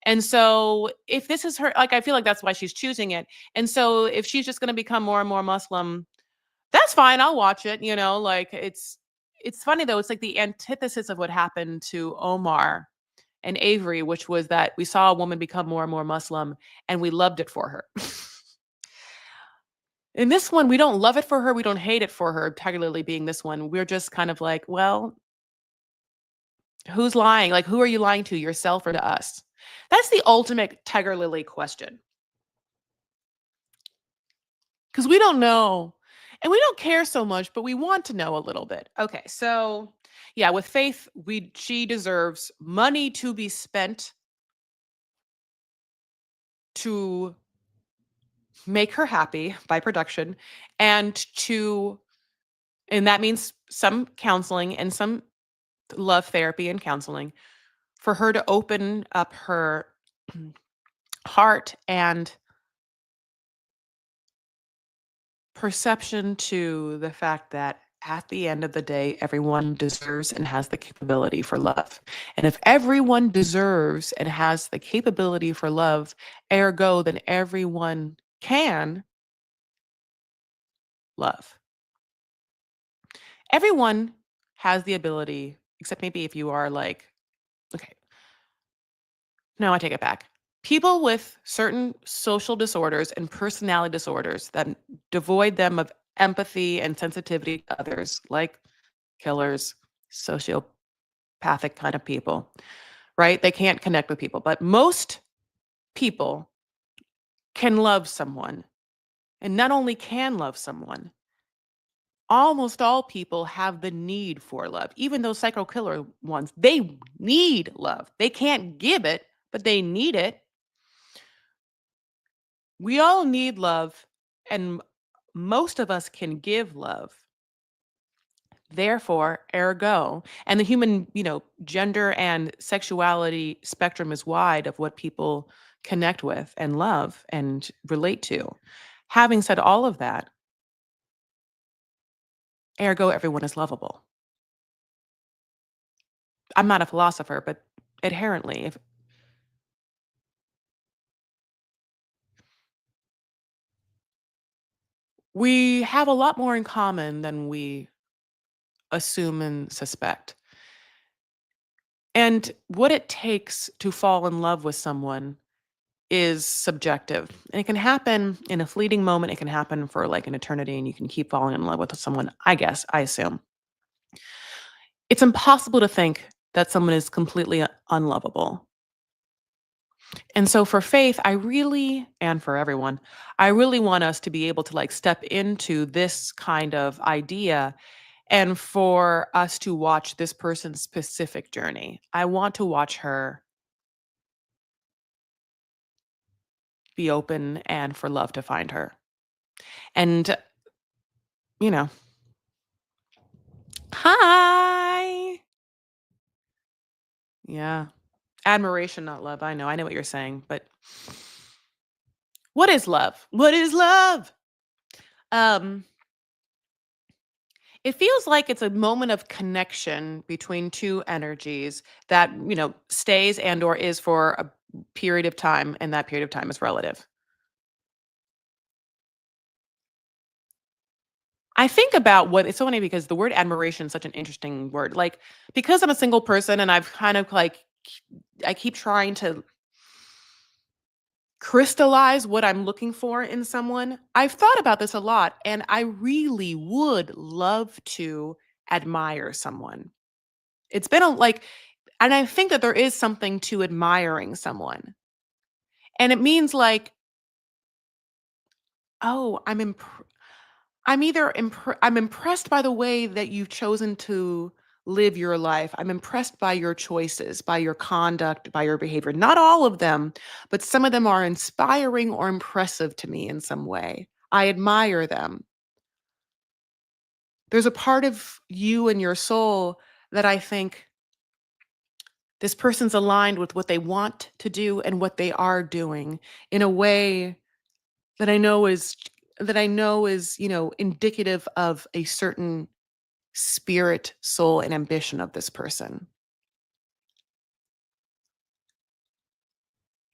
And so if this is her, like I feel like that's why she's choosing it. And so if she's just gonna become more and more Muslim, that's fine, I'll watch it, like, it's funny, though, it's like the antithesis of what happened to Omar and Avery, which was that we saw a woman become more and more Muslim, and we loved it for her. In this one, we don't love it for her, we don't hate it for her, Tiger Lily being this one, we're just kind of like, "Well, who's lying? Like, who are you lying to, yourself or to us?" That's the ultimate Tiger Lily question. Because we don't know. And we don't care so much, but we want to know a little bit. Okay, so yeah, with Faith, she deserves money to be spent to make her happy by production and and that means some counseling and some love therapy and counseling for her to open up her heart and perception to the fact that at the end of the day, everyone deserves and has the capability for love. And if everyone deserves and has the capability for love, ergo, then everyone can love. Everyone has the ability, except maybe if you are like, okay, no, I take it back. People with certain social disorders and personality disorders that devoid them of empathy and sensitivity to others, like killers, sociopathic kind of people, right? They can't connect with people, but most people can love someone. And not only can love someone, almost all people have the need for love. Even those psycho killer ones, they need love. They can't give it, but they need it. We all need love, and most of us can give love. Therefore, ergo, and the human, gender and sexuality spectrum is wide of what people connect with and love and relate to. Having said all of that, ergo, everyone is lovable. I'm not a philosopher, but inherently, if we have a lot more in common than we assume and suspect. And what it takes to fall in love with someone is subjective. And it can happen in a fleeting moment. It can happen for like an eternity, and you can keep falling in love with someone, I guess, I assume. It's impossible to think that someone is completely unlovable. And so for Faith, and for everyone, I really want us to be able to like step into this kind of idea and for us to watch this person's specific journey. I want to watch her be open and for love to find her. And, you know, hi. Yeah. Admiration, not love. I know what you're saying, but what is love? What is love? Um, it feels like it's a moment of connection between two energies that, stays and or is for a period of time, and that period of time is relative. I think about what it's so funny because the word admiration is such an interesting word. Like, because I'm a single person and I've kind of like, I keep trying to crystallize what I'm looking for in someone. I've thought about this a lot and I really would love to admire someone. It's been a like, and I think that there is something to admiring someone. And it means like, oh, I'm either I'm impressed by the way that you've chosen to live your life. I'm impressed by your choices, by your conduct, by your behavior. Not all of them, but some of them are inspiring or impressive to me in some way. I admire them. There's a part of you and your soul that I think this person's aligned with what they want to do and what they are doing in a way that I know is indicative of a certain spirit, soul, and ambition of this person.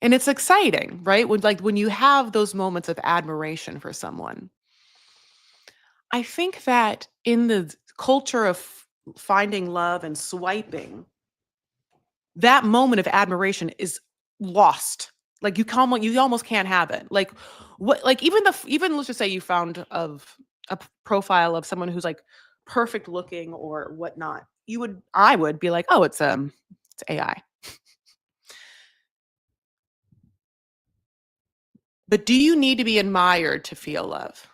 And it's exciting, right? When you have those moments of admiration for someone. I think that in the culture of finding love and swiping, that moment of admiration is lost. Like you almost can't have it. Like what like even let's just say you found of profile of someone who's like perfect looking or whatnot. I would be like, oh, it's AI. But do you need to be admired to feel love?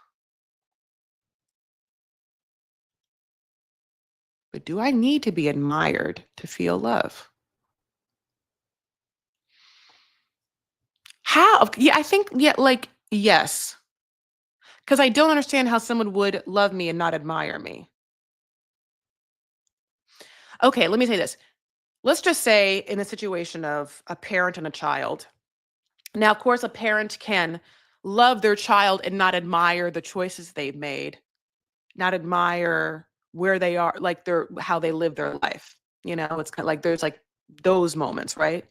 But do I need to be admired to feel love? How? Yeah, I think, yeah, like, yes. Because I don't understand how someone would love me and not admire me. Okay, let me say this. Let's just say in a situation of a parent and a child. Now, of course, a parent can love their child and not admire the choices they've made, not admire where they are, like their how they live their life. It's kind of like there's like those moments, right?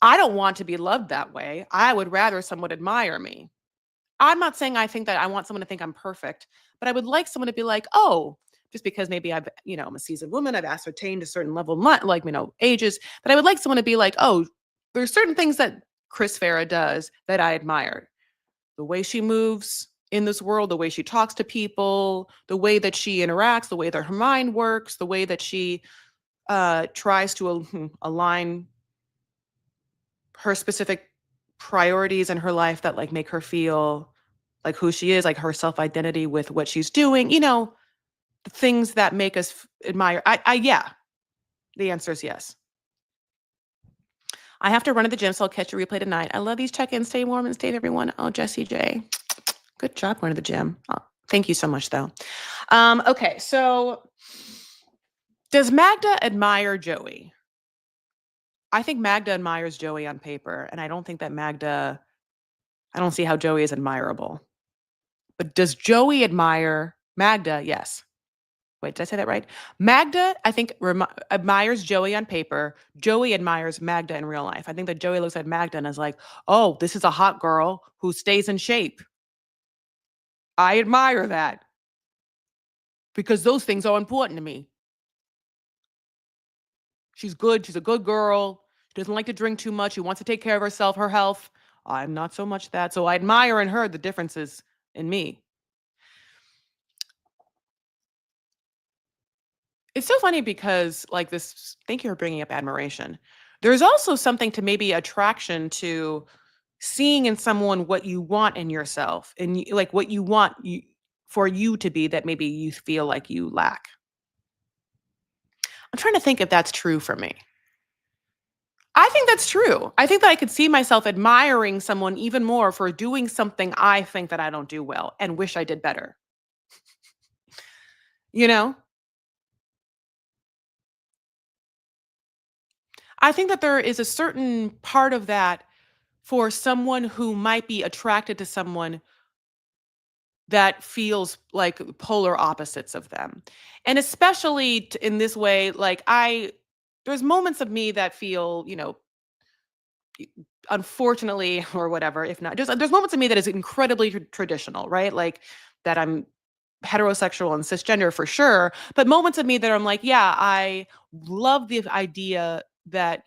I don't want to be loved that way. I would rather someone admire me. I'm not saying I think that I want someone to think I'm perfect, but I would like someone to be like, "Oh," just because maybe I'm a seasoned woman, I've ascertained a certain level of like, ages, but I would like someone to be like, "Oh, there's certain things that Chris Farah does that I admire. The way she moves in this world, the way she talks to people, the way that she interacts, the way that her mind works, the way that she tries to align her specific priorities in her life that like make her feel like who she is, like her self identity with what she's doing, the things that make us admire. Yeah, the answer is yes. I have to run to the gym, so I'll catch a replay tonight. I love these check ins. Stay warm and stay everyone. Oh, Jessie J. Good job going to the gym. Oh, thank you so much, though. Okay, so does Magda admire Joey? I think Magda admires Joey on paper, and I don't think that I don't see how Joey is admirable. But does Joey admire Magda? Yes. Wait, did I say that right? Magda, I think, admires Joey on paper. Joey admires Magda in real life. I think that Joey looks at Magda and is like, oh, this is a hot girl who stays in shape. I admire that because those things are important to me. She's good. She's a good girl. She doesn't like to drink too much. She wants to take care of herself, her health. I'm not so much that. So I admire in her the differences in me. It's so funny because like this thank you for bringing up admiration. There's also something to maybe attraction to seeing in someone what you want in yourself and like what you want for you to be that maybe you feel like you lack. I'm trying to think if that's true for me. I think that's true. I think that I could see myself admiring someone even more for doing something I think that I don't do well and wish I did better. You know? I think that there is a certain part of that for someone who might be attracted to someone that feels like polar opposites of them. And especially in this way, like there's moments of me that feel, unfortunately or whatever, if not, just there's moments of me that is incredibly traditional, right? Like that I'm heterosexual and cisgender for sure, but moments of me that I'm like, yeah, I love the idea that,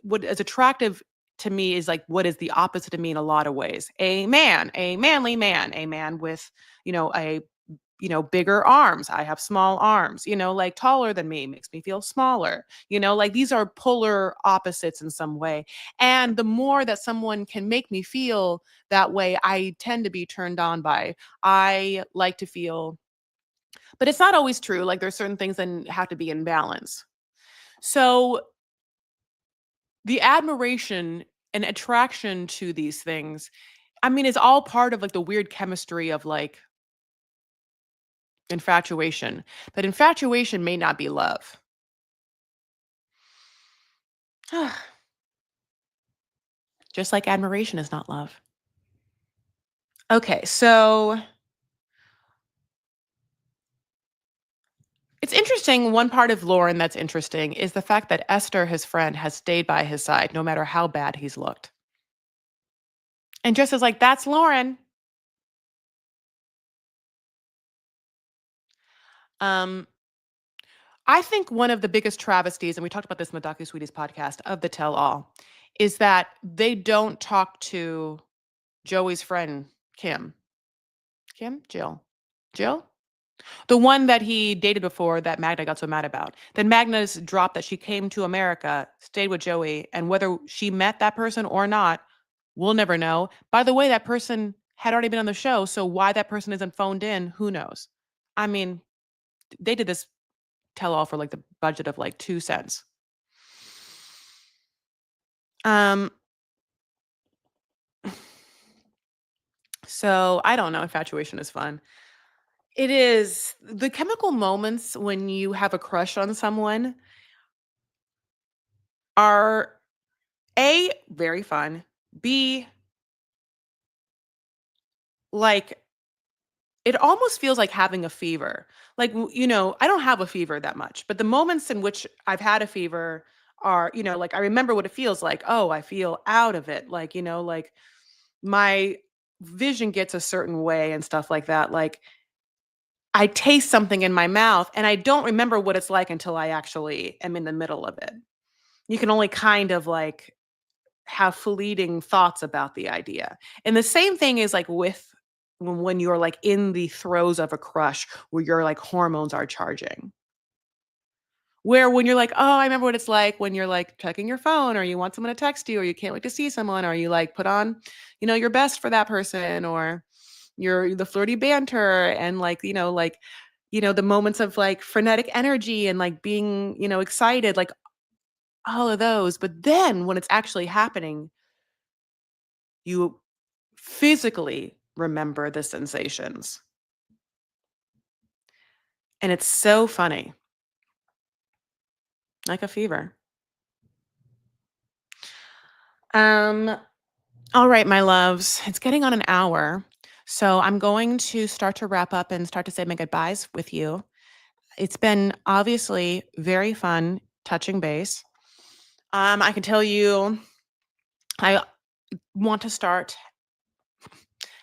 what is attractive to me is like what is the opposite of me in a lot of ways. A man, a manly man, a man with, a bigger arms. I have small arms, like taller than me makes me feel smaller. Like these are polar opposites in some way. And the more that someone can make me feel that way, I tend to be turned on by. I like to feel, but it's not always true. Like there's certain things that have to be in balance. So the admiration and attraction to these things, I mean, is all part of like the weird chemistry of like infatuation. But infatuation may not be love. Just like admiration is not love. Okay, so it's interesting. One part of Lauren that's interesting is the fact that Esther, his friend, has stayed by his side no matter how bad he's looked. And just as like, that's Lauren. Um, I think one of the biggest travesties, and we talked about this in the Docu Sweeties podcast of the tell all, is that they don't talk to Joey's friend, Kim. Kim? Jill. Jill? The one that he dated before that Magda got so mad about. Then Magda's dropped that she came to America, stayed with Joey, and whether she met that person or not, we'll never know. By the way, that person had already been on the show, so why that person isn't phoned in, who knows? I mean, they did this tell all for like the budget of like 2 cents. Um so I don't know, infatuation is fun. It is the chemical moments when you have a crush on someone are A, very fun. B, like, it almost feels like having a fever. Like, I don't have a fever that much, but the moments in which I've had a fever are, like I remember what it feels like. Oh, I feel out of it. Like, like my vision gets a certain way and stuff like that. Like, I taste something in my mouth and I don't remember what it's like until I actually am in the middle of it. You can only kind of like have fleeting thoughts about the idea. And the same thing is like with when you're like in the throes of a crush where your like hormones are charging. Where when you're like, "Oh, I remember what it's like when you're like checking your phone or you want someone to text you or you can't wait to see someone or you like put on, your best for that person or you're the flirty banter and like, the moments of like frenetic energy and like being, excited, like all of those. But then when it's actually happening, you physically remember the sensations. And it's so funny, like a fever. Um, all right, my loves, it's getting on an hour. So I'm going to start to wrap up and start to say my goodbyes with you. It's been obviously very fun touching base. I can tell you, I want to start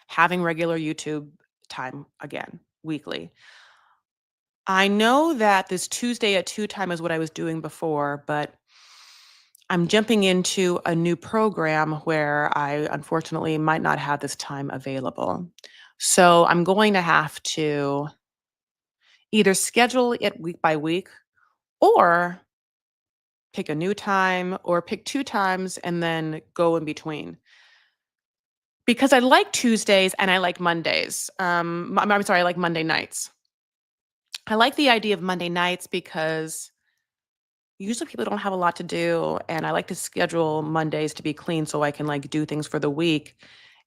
having regular YouTube time again, weekly. I know that this Tuesday at 2 time is what I was doing before, but I'm jumping into a new program where I unfortunately might not have this time available. So I'm going to have to either schedule it week by week or pick a new time or pick 2 times and then go in between. Because I like Tuesdays and I like Mondays. I'm sorry, I like Monday nights. I like the idea of Monday nights because usually people don't have a lot to do, and I like to schedule Mondays to be clean so I can, like, do things for the week,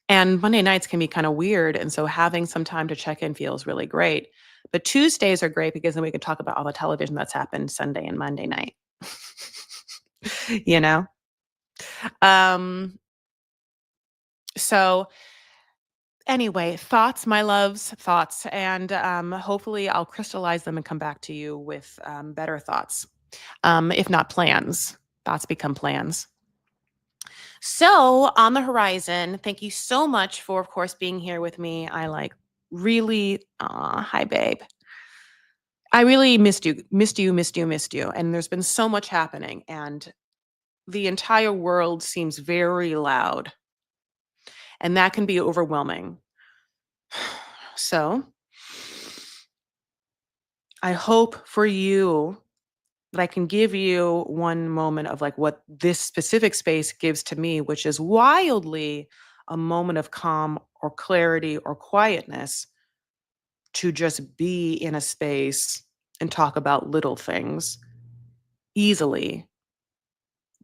and Monday nights can be kinda weird, and so having some time to check in feels really great. But Tuesdays are great because then we can talk about all the television that's happened Sunday and Monday night. You know? Um, so anyway, thoughts, my loves, thoughts, and, hopefully I'll crystallize them and come back to you with, better thoughts, if not plans. Thoughts become plans. So, on the horizon, thank you so much for, of course, being here with me. I like really, hi, babe. I really missed you, missed you, missed you, missed you. And there's been so much happening, and the entire world seems very loud, and that can be overwhelming. So I hope for you that I can give you one moment of like what this specific space gives to me, which is wildly a moment of calm or clarity or quietness to just be in a space and talk about little things easily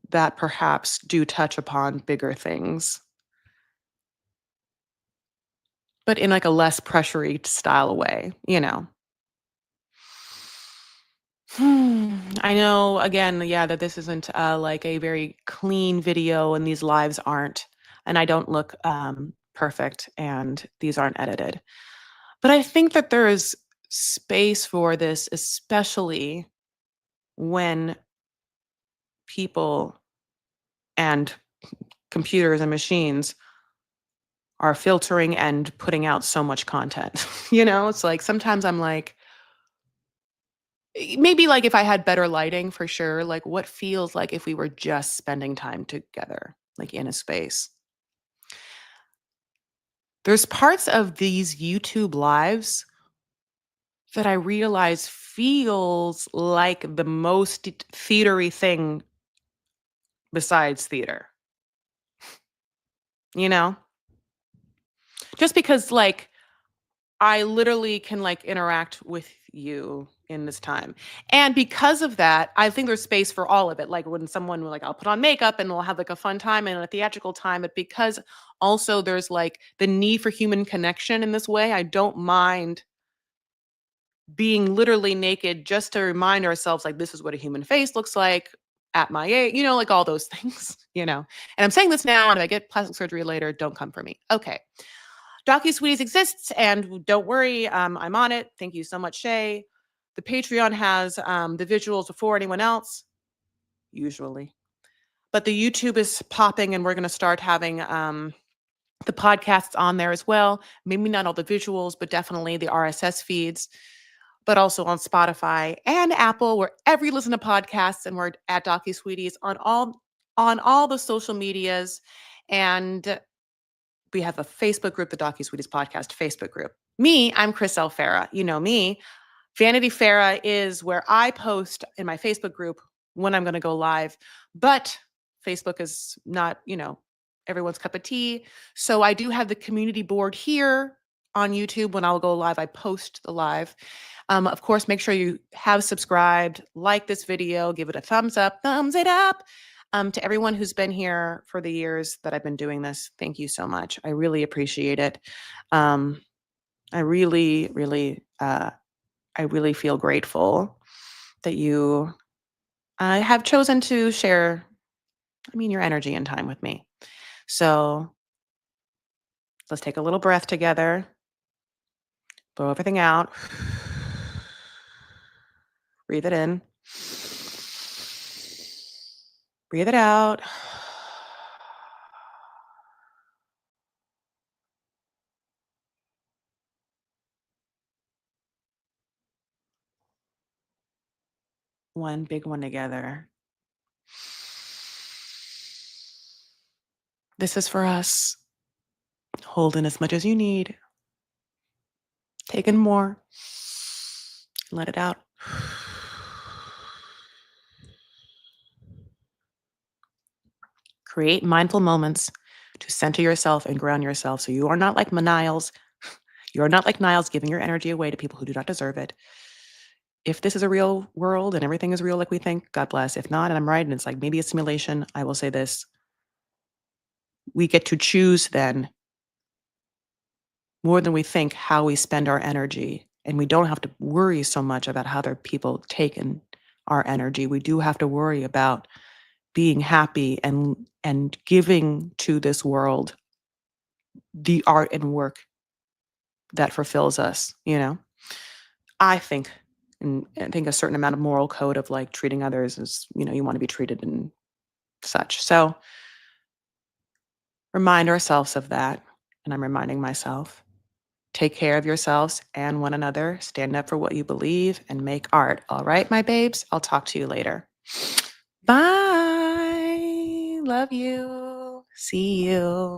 that perhaps do touch upon bigger things, but in like a less pressury style way, you know. I know again, yeah, that this isn't like a very clean video and these lives aren't, and I don't look perfect and these aren't edited. But I think that there is space for this, especially when people and computers and machines are filtering and putting out so much content. You know, it's like sometimes I'm like, maybe like if I had better lighting for sure, like what feels like if we were just spending time together, like in a space. There's parts of these YouTube lives that I realize feels like the most theatery thing besides theater, you know? Just because like I literally can like interact with you in this time. And because of that, I think there's space for all of it. Like when someone will like, I'll put on makeup and we'll have like a fun time and a theatrical time. But because also there's like the need for human connection in this way, I don't mind being literally naked just to remind ourselves like this is what a human face looks like at my age, you know, like all those things, you know. And I'm saying this now, and if I get plastic surgery later, don't come for me. Okay. DocuSweeties exists, and don't worry, I'm on it. Thank you so much, Shay. The Patreon has the visuals before anyone else, usually. But the YouTube is popping, and we're going to start having the podcasts on there as well. Maybe not all the visuals, but definitely the RSS feeds, but also on Spotify and Apple, wherever you listen to podcasts. And we're at DocuSweeties on all the social medias. And we have a Facebook group, the DocuSweeties Podcast Facebook group. Me, I'm Chris L. Farah. You know me. Vanity Farah is where I post in my Facebook group when I'm going to go live. But Facebook is not, everyone's cup of tea. So I do have the community board here on YouTube. When I'll go live, I post the live. Of course, make sure you have subscribed, like this video, give it a thumbs it up. To everyone who's been here for the years that I've been doing this, thank you so much. I really appreciate it. I really, really, I really feel grateful that you have chosen to share, your energy and time with me. So let's take a little breath together, blow everything out, breathe it in, breathe it out. One big one together. This is for us. Hold in as much as you need. Take in more. Let it out. Create mindful moments to center yourself and ground yourself so you are not like Niles. You are not like Niles giving your energy away to people who do not deserve it. If this is a real world and everything is real like we think, God bless. If not, and I'm right, and it's like maybe a simulation, I will say this. We get to choose then more than we think how we spend our energy. And we don't have to worry so much about how other people take in our energy. We do have to worry about being happy and giving to this world the art and work that fulfills us, I think, and I think a certain amount of moral code of like treating others as, you want to be treated and such. So remind ourselves of that. And I'm reminding myself. Take care of yourselves and one another. Stand up for what you believe and make art. All right, my babes? I'll talk to you later. Bye. Love you. See you.